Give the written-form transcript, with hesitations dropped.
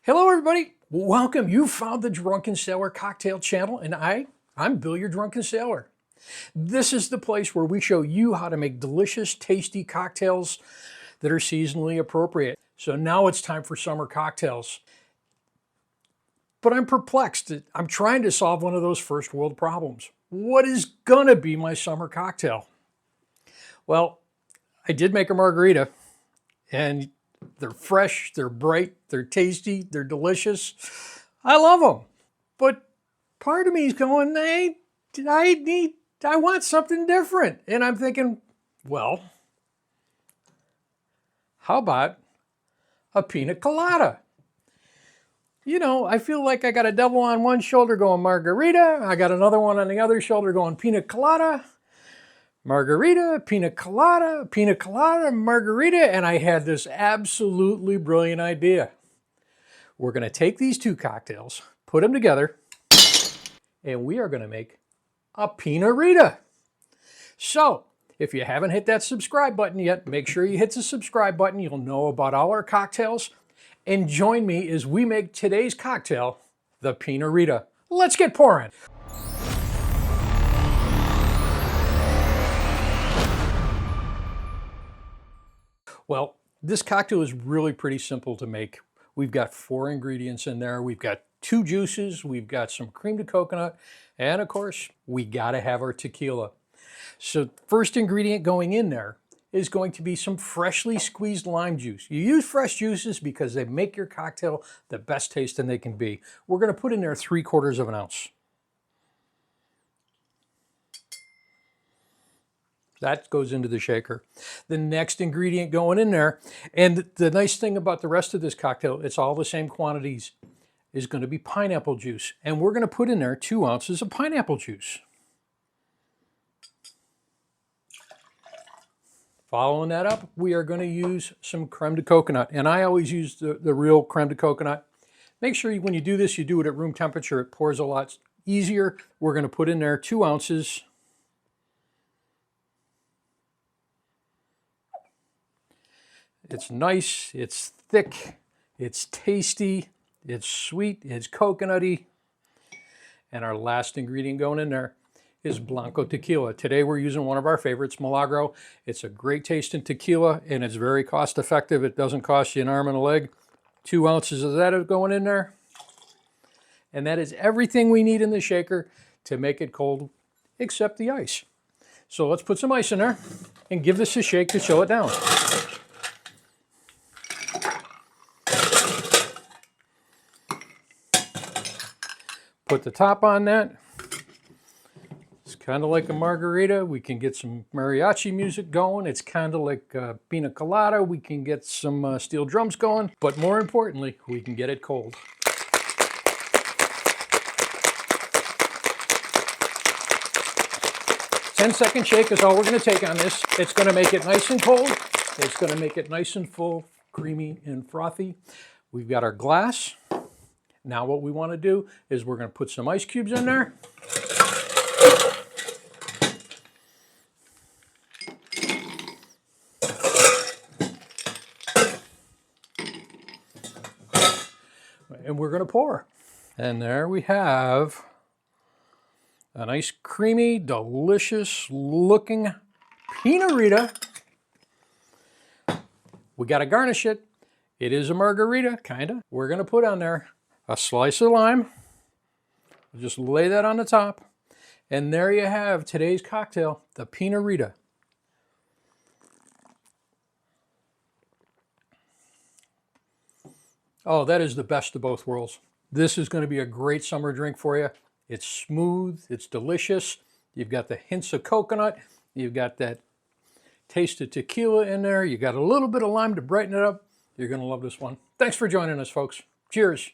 Hello everybody, welcome. You found the Drunken Sailor Cocktail Channel and I'm Bill, your Drunken Sailor. This is the place where we show you how to make delicious, tasty cocktails that are seasonally appropriate. So now it's time for summer cocktails. But I'm perplexed. I'm trying to solve one of those first world problems. What is gonna be my summer cocktail? Well, I did make a margarita and they're fresh, they're bright, they're tasty, they're delicious. I love them. But part of me is going, I want something different. And I'm thinking, well, how about a Pina Colada? You know, I feel like I got a devil on one shoulder going Margarita. I got another one on the other shoulder going Pina Colada. Margarita, Pina Colada, Margarita, and I had this absolutely brilliant idea. We're going to take these two cocktails, put them together, and we are going to make a Pina Rita. So, if you haven't hit that subscribe button yet, make sure you hit the subscribe button. You'll know about all our cocktails. And join me as we make today's cocktail, the Pina Rita. Let's get pouring. Well, this cocktail is really pretty simple to make. We've got 4 ingredients in there. We've got 2 juices, we've got some creamed coconut, and of course, we gotta have our tequila. So first ingredient going in there is going to be some freshly squeezed lime juice. You use fresh juices because they make your cocktail the best tasting they can be. We're gonna put in there 3/4 of an ounce. That goes into the shaker. The next ingredient going in there, and the nice thing about the rest of this cocktail, it's all the same quantities, is going to be pineapple juice. And we're going to put in there 2 ounces of pineapple juice. Following that up, we are going to use some creme de coconut. And I always use the real creme de coconut. Make sure when you do this, you do it at room temperature. It pours a lot easier. We're going to put in there 2 ounces. It's nice, it's thick, it's tasty, it's sweet, it's coconutty. And our last ingredient going in there is Blanco tequila. Today we're using one of our favorites, Milagro. It's a great tasting tequila and it's very cost effective. It doesn't cost you an arm and a leg. 2 ounces of that is going in there. And that is everything we need in the shaker to make it cold except the ice. So let's put some ice in there and give this a shake to chill it down. Put the top on that. It's kind of like a margarita. We can get some mariachi music going. It's kind of like Pina Colada. We can get some steel drums going. But more importantly, we can get it cold. Ten-second shake is all we're going to take on this. It's going to make it nice and cold. It's going to make it nice and full, creamy and frothy. We've got our glass. Now what we want to do is we're going to put some ice cubes in there. And we're going to pour. And there we have a nice creamy, delicious looking Pina Rita. We got to garnish it. It is a margarita, kind of. We're going to put on there a slice of lime. Just lay that on the top. And there you have today's cocktail, the Pina Rita. Oh, that is the best of both worlds. This is going to be a great summer drink for you. It's smooth, it's delicious. You've got the hints of coconut. You've got that taste of tequila in there. You got a little bit of lime to brighten it up. You're going to love this one. Thanks for joining us, folks. Cheers.